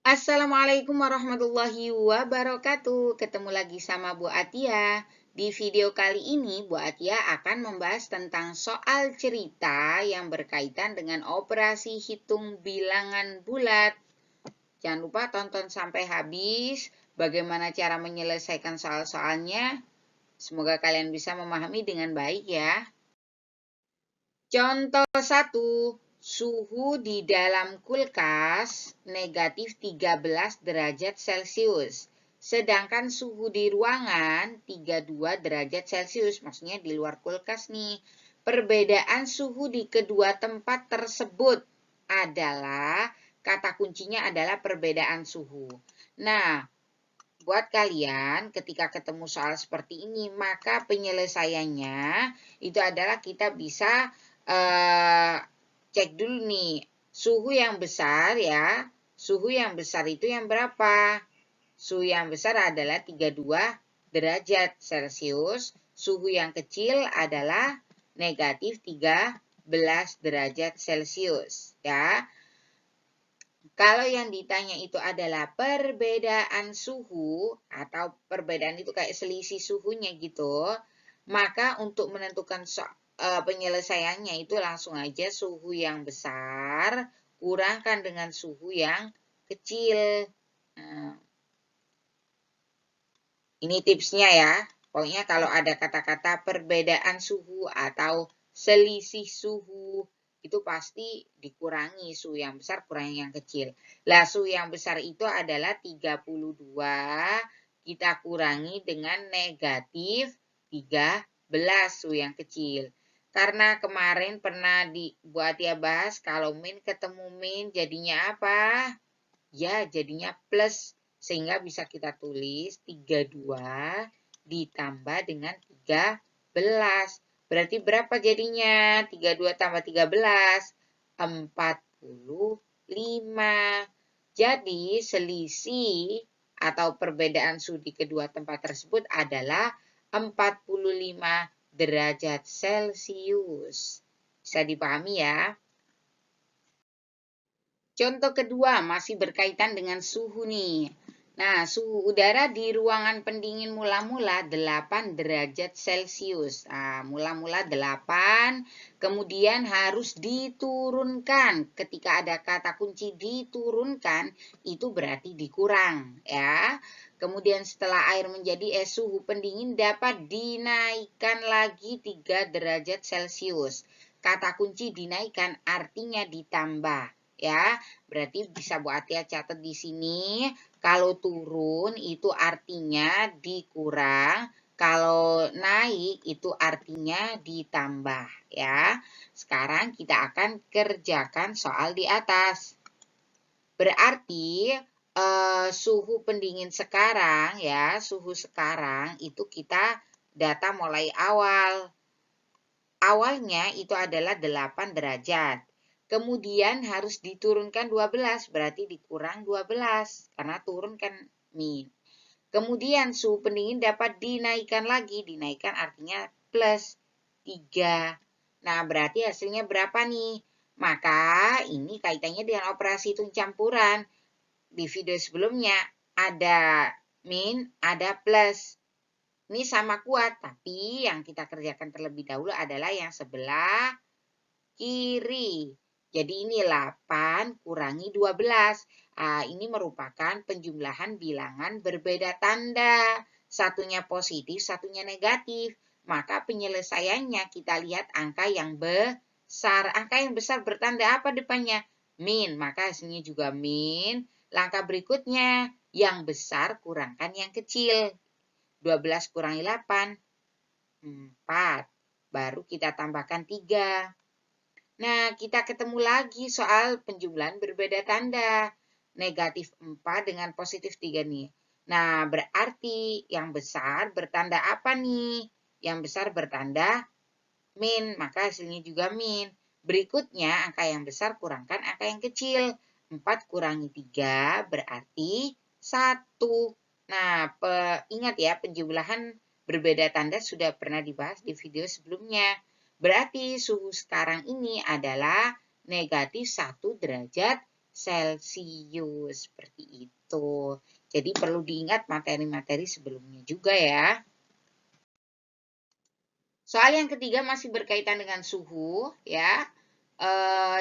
Assalamualaikum warahmatullahi wabarakatuh. Ketemu lagi sama Bu Atia. Di video kali ini, Bu Atia akan membahas tentang soal cerita yang berkaitan dengan operasi hitung bilangan bulat. Jangan lupa tonton sampai habis bagaimana cara menyelesaikan soal-soalnya. Semoga kalian bisa memahami dengan baik ya. Contoh 1. Suhu di dalam kulkas negatif 13 derajat Celcius. Sedangkan suhu di ruangan 32 derajat Celcius. Maksudnya di luar kulkas nih. Perbedaan suhu di kedua tempat tersebut adalah, kata kuncinya adalah perbedaan suhu. Nah, buat kalian ketika ketemu soal seperti ini, maka penyelesaiannya itu adalah kita bisa cek dulu nih, suhu yang besar ya. Suhu yang besar itu yang berapa? Suhu yang besar adalah 32 derajat Celcius. Suhu yang kecil adalah negatif 13 derajat Celcius ya. Kalau yang ditanya itu adalah perbedaan suhu atau perbedaan itu kayak selisih suhunya gitu, maka untuk menentukan penyelesaiannya itu langsung aja suhu yang besar kurangkan dengan suhu yang kecil. Nah, ini tipsnya ya. Pokoknya kalau ada kata-kata perbedaan suhu atau selisih suhu, itu pasti dikurangi suhu yang besar, kurangi yang kecil. Lah, suhu yang besar itu adalah 32, kita kurangi dengan negatif 13 suhu yang kecil. Karena kemarin pernah dibuat ya bahas, kalau min ketemu min jadinya apa? Ya, jadinya plus. Sehingga bisa kita tulis 32 ditambah dengan 13. Berarti berapa jadinya? 32 tambah 13, 45. Jadi selisih atau perbedaan suhu di kedua tempat tersebut adalah 45 derajat Celcius. Bisa dipahami ya? Contoh kedua masih berkaitan dengan suhu nih. Nah, suhu udara di ruangan pendingin mula-mula 8 derajat Celcius. Nah, mula-mula 8, kemudian harus diturunkan. Ketika ada kata kunci diturunkan, itu berarti dikurang ya. Kemudian setelah air menjadi suhu pendingin dapat dinaikkan lagi 3 derajat Celcius. Kata kunci dinaikkan artinya ditambah. Ya, berarti bisa Bu Atia catat di sini. Kalau turun itu artinya dikurang, kalau naik itu artinya ditambah ya. Sekarang kita akan kerjakan soal di atas. Berarti suhu pendingin sekarang ya, suhu sekarang itu kita data mulai awal. Awalnya itu adalah 8 derajat. Kemudian harus diturunkan 12, berarti dikurang 12, karena turun kan min. Kemudian suhu pendingin dapat dinaikkan lagi, dinaikkan artinya plus 3. Nah, berarti hasilnya berapa nih? Maka ini kaitannya dengan operasi hitung campuran. Di video sebelumnya ada min, ada plus. Ini sama kuat, tapi yang kita kerjakan terlebih dahulu adalah yang sebelah kiri. Jadi ini 8 kurangi 12. Ini merupakan penjumlahan bilangan berbeda tanda. Satunya positif, satunya negatif. Maka penyelesaiannya kita lihat angka yang besar. Angka yang besar bertanda apa depannya? Min, maka hasilnya juga min. Langkah berikutnya, yang besar kurangkan yang kecil. 12 kurangi 8, 4. Baru kita tambahkan 3. Nah, kita ketemu lagi soal penjumlahan berbeda tanda. Negatif 4 dengan positif 3 nih. Nah, berarti yang besar bertanda apa nih? Yang besar bertanda min, maka hasilnya juga min. Berikutnya, angka yang besar kurangkan angka yang kecil. 4 kurangi 3 berarti 1. Nah, ingat ya, penjumlahan berbeda tanda sudah pernah dibahas di video sebelumnya. Berarti suhu sekarang ini adalah negatif 1 derajat Celcius. Seperti itu. Jadi perlu diingat materi-materi sebelumnya juga ya. Soal yang ketiga masih berkaitan dengan suhu ya.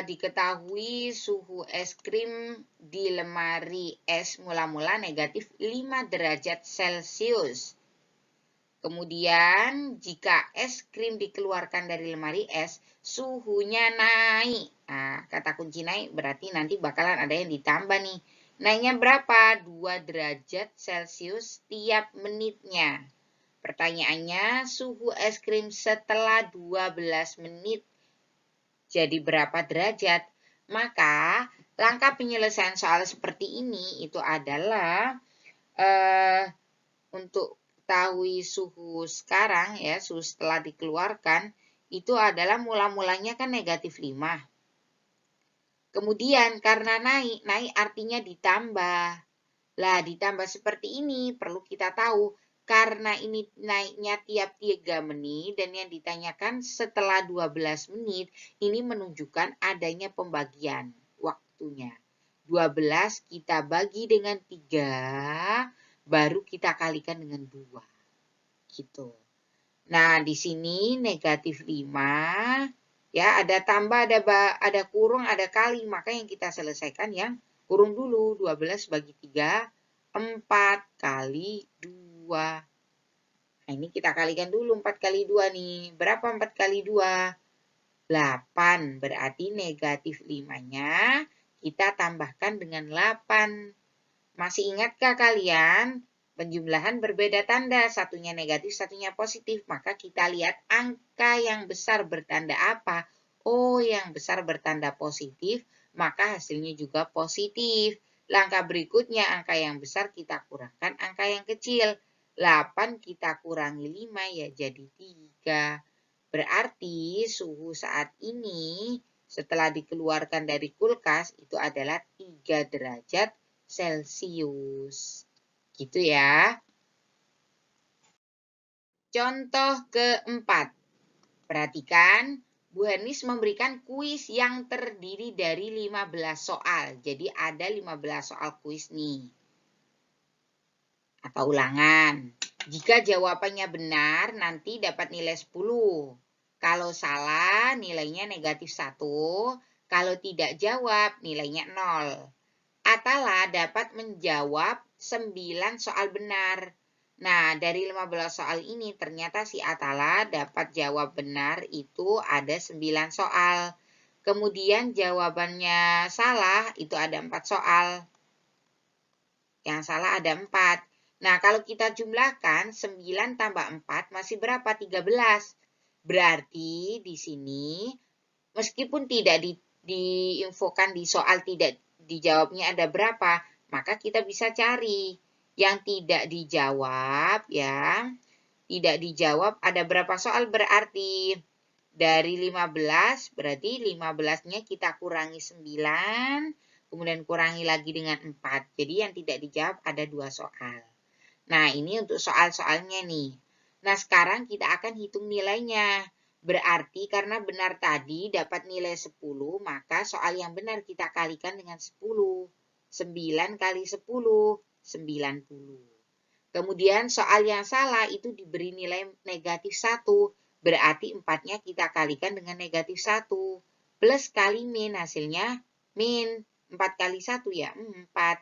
Diketahui suhu es krim di lemari es mula-mula negatif 5 derajat Celcius. Kemudian jika es krim dikeluarkan dari lemari es, suhunya naik. Nah, kata kunci naik berarti nanti bakalan ada yang ditambah nih. Naiknya berapa? 2 derajat Celcius tiap menitnya. Pertanyaannya, suhu es krim setelah 12 menit jadi berapa derajat? Maka langkah penyelesaian soal seperti ini itu adalah untuk ketahui suhu sekarang ya, suhu setelah dikeluarkan itu adalah mula-mulanya kan negatif 5. Kemudian karena naik artinya ditambah. Lah ditambah seperti ini perlu kita tahu karena ini naiknya tiap 3 menit dan yang ditanyakan setelah 12 menit ini menunjukkan adanya pembagian waktunya. 12 kita bagi dengan 3 baru kita kalikan dengan 2. Gitu. Nah, di sini negatif 5 ya, ada tambah, ada kurung, ada kali, maka yang kita selesaikan yang kurung dulu. 12 bagi 3, 4 kali 2. Nah, ini kita kalikan dulu 4 kali 2 nih. Berapa 4 kali 2? 8. Berarti negatif 5-nya kita tambahkan dengan 8. Masih ingatkah kalian? Penjumlahan berbeda tanda, satunya negatif, satunya positif. Maka kita lihat angka yang besar bertanda apa? Oh, yang besar bertanda positif, maka hasilnya juga positif. Langkah berikutnya, angka yang besar kita kurangkan angka yang kecil. 8 kita kurangi 5 ya jadi 3. Berarti suhu saat ini setelah dikeluarkan dari kulkas itu adalah 3 derajat Celcius. Gitu ya. Contoh keempat. Perhatikan, Bu Hernis memberikan kuis yang terdiri dari 15 soal. Jadi ada 15 soal kuis nih. Atau ulangan. Jika jawabannya benar, nanti dapat nilai 10. Kalau salah, nilainya negatif 1. Kalau tidak jawab, nilainya 0. Atala dapat menjawab 9 soal benar. Nah, dari 15 soal ini ternyata si Atala dapat jawab benar itu ada 9 soal. Kemudian jawabannya salah itu ada 4 soal. Yang salah ada 4. Nah, kalau kita jumlahkan 9 tambah 4 masih berapa? 13. Berarti di sini meskipun tidak diinfokan di soal tidak dijawabnya ada berapa, maka kita bisa cari yang tidak dijawab ya. Tidak dijawab ada berapa soal berarti dari 15 berarti 15-nya kita kurangi 9, kemudian kurangi lagi dengan 4. Jadi yang tidak dijawab ada 2 soal. Nah, ini untuk soal-soalnya nih. Nah, sekarang kita akan hitung nilainya. Berarti karena benar tadi dapat nilai 10, maka soal yang benar kita kalikan dengan 10. 9 kali 10, 90. Kemudian soal yang salah itu diberi nilai negatif 1. Berarti 4-nya kita kalikan dengan negatif 1. Plus kali min, hasilnya min. 4 kali 1 ya 4.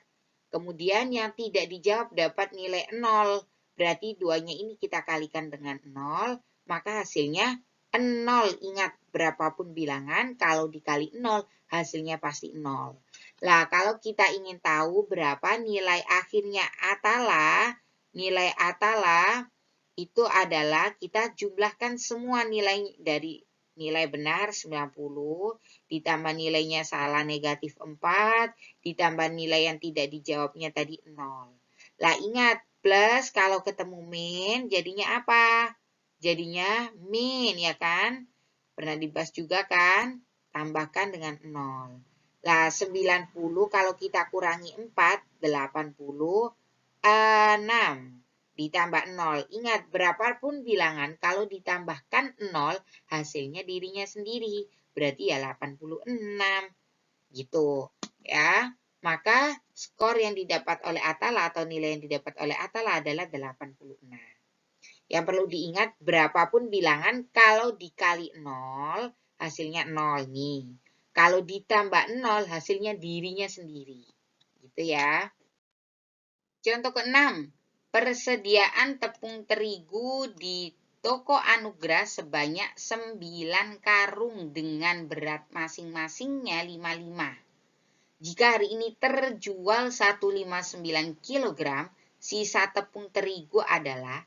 Kemudian yang tidak dijawab dapat nilai 0. Berarti 2-nya ini kita kalikan dengan 0. Maka hasilnya 0. Ingat, berapapun bilangan, kalau dikali 0, hasilnya pasti 0. Lah, kalau kita ingin tahu berapa nilai akhirnya Atala, nilai Atala itu adalah kita jumlahkan semua nilai dari nilai benar 90, ditambah nilainya salah negatif 4, ditambah nilai yang tidak dijawabnya tadi 0. Lah, ingat, plus kalau ketemu min, jadinya apa? Jadinya min, ya kan? Pernah dibahas juga kan? Tambahkan dengan 0. Lah, 90 kalau kita kurangi 4, 86. Ditambah 0. Ingat, berapapun bilangan, kalau ditambahkan 0, hasilnya dirinya sendiri. Berarti ya 86. Gitu. ya, maka skor yang didapat oleh Atala atau nilai yang didapat oleh Atala adalah 86. Yang perlu diingat, berapapun bilangan, kalau dikali 0, hasilnya 0 nih. Kalau ditambah 0, hasilnya dirinya sendiri. Gitu ya. Contoh ke-6. Persediaan tepung terigu di toko Anugrah sebanyak 9 karung dengan berat masing-masingnya 55. Jika hari ini terjual 159 kg, sisa tepung terigu adalah,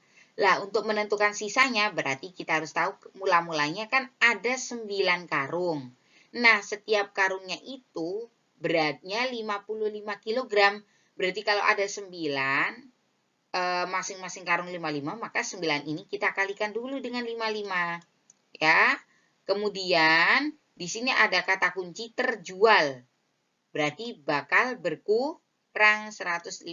untuk menentukan sisanya berarti kita harus tahu mula-mulanya kan ada 9 karung. Nah, setiap karungnya itu beratnya 55 kg. Berarti kalau ada 9, masing-masing karung 55, maka 9 ini kita kalikan dulu dengan 55. Ya. Kemudian di sini ada kata kunci terjual. Berarti bakal berkurang 159.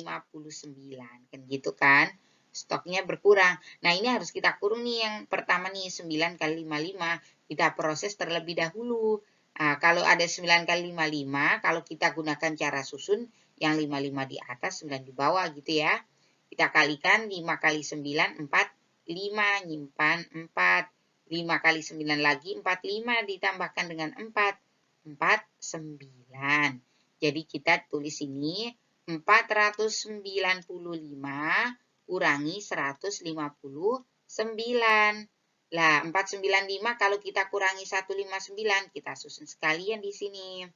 Kan gitu kan? Stoknya berkurang. Nah, ini harus kita kurung nih yang pertama nih, 9 kali 55. Kita proses terlebih dahulu. Nah, kalau ada 9 kali 55, kalau kita gunakan cara susun, yang 55 di atas, 9 di bawah gitu ya. Kita kalikan 5 kali 9, 45, nyimpan 4. 5 kali 9 lagi, 45 ditambahkan dengan 4, 9. Jadi kita tulis ini 495 kurangi 159. Lah, 495 kalau kita kurangi 159, kita susun sekalian di sini.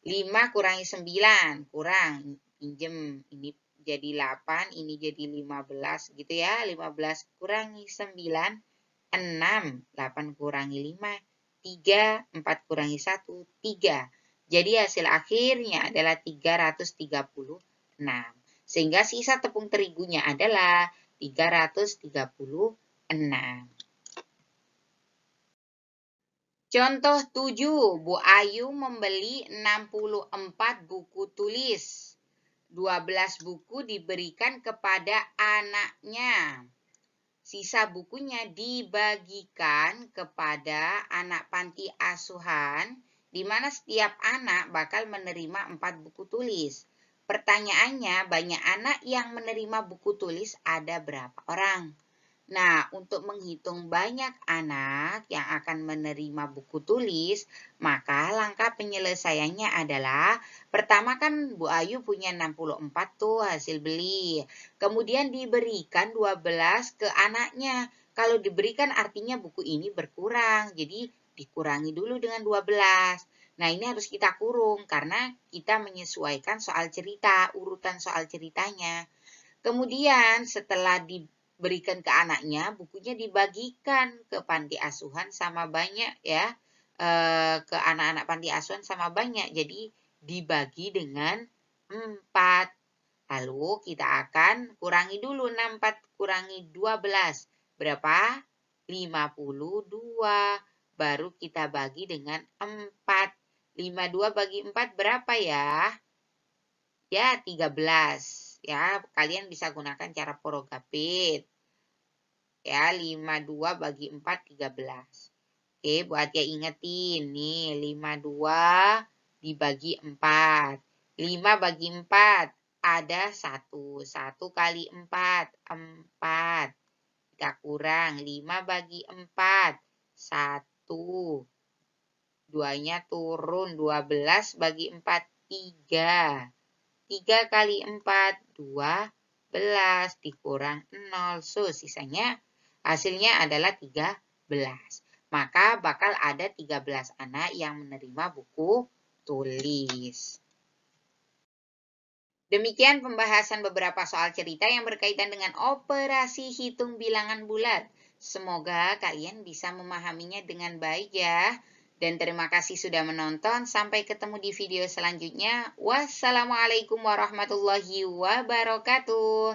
5 kurangi 9, kurang, pinjem, ini jadi 8, ini jadi 15 gitu ya. 15 kurangi 9, 6, 8 kurangi 5, 3, 4 kurangi 1, 3. Jadi hasil akhirnya adalah 336. Sehingga sisa tepung terigunya adalah 336. Contoh 7, Bu Ayu membeli 64 buku tulis. 12 buku diberikan kepada anaknya. Sisa bukunya dibagikan kepada anak panti asuhan, di mana setiap anak bakal menerima 4 buku tulis. Pertanyaannya, banyak anak yang menerima buku tulis ada berapa orang? Nah, untuk menghitung banyak anak yang akan menerima buku tulis, maka langkah penyelesaiannya adalah, pertama kan Bu Ayu punya 64 tuh hasil beli. Kemudian diberikan 12 ke anaknya. Kalau diberikan artinya buku ini berkurang, jadi dikurangi dulu dengan 12. Nah, ini harus kita kurung karena kita menyesuaikan soal cerita, urutan soal ceritanya. Kemudian setelah diberikan ke anaknya, bukunya dibagikan ke panti asuhan sama banyak ya, ke anak-anak panti asuhan sama banyak. Jadi dibagi dengan 4. Lalu kita akan kurangi dulu 64 kurangi 12. Berapa? 52. Baru kita bagi dengan 4. 52 bagi 4 berapa ya? Ya, 13. Ya, kalian bisa gunakan cara porogapit. Ya, 52 bagi 4, 13. Oke, buat ya ingetin. Nih, 52 dibagi 4. 5 bagi 4, ada 1. 1 kali 4, 4. Kita kurang, 5 bagi 4, 1. 2-nya turun, 12 bagi 4, 3. 3 kali 4, 12, dikurang 0. So, sisanya hasilnya adalah 13. Maka bakal ada 13 anak yang menerima buku tulis. Demikian pembahasan beberapa soal cerita yang berkaitan dengan operasi hitung bilangan bulat. Semoga kalian bisa memahaminya dengan baik ya. Dan terima kasih sudah menonton. Sampai ketemu di video selanjutnya. Wassalamualaikum warahmatullahi wabarakatuh.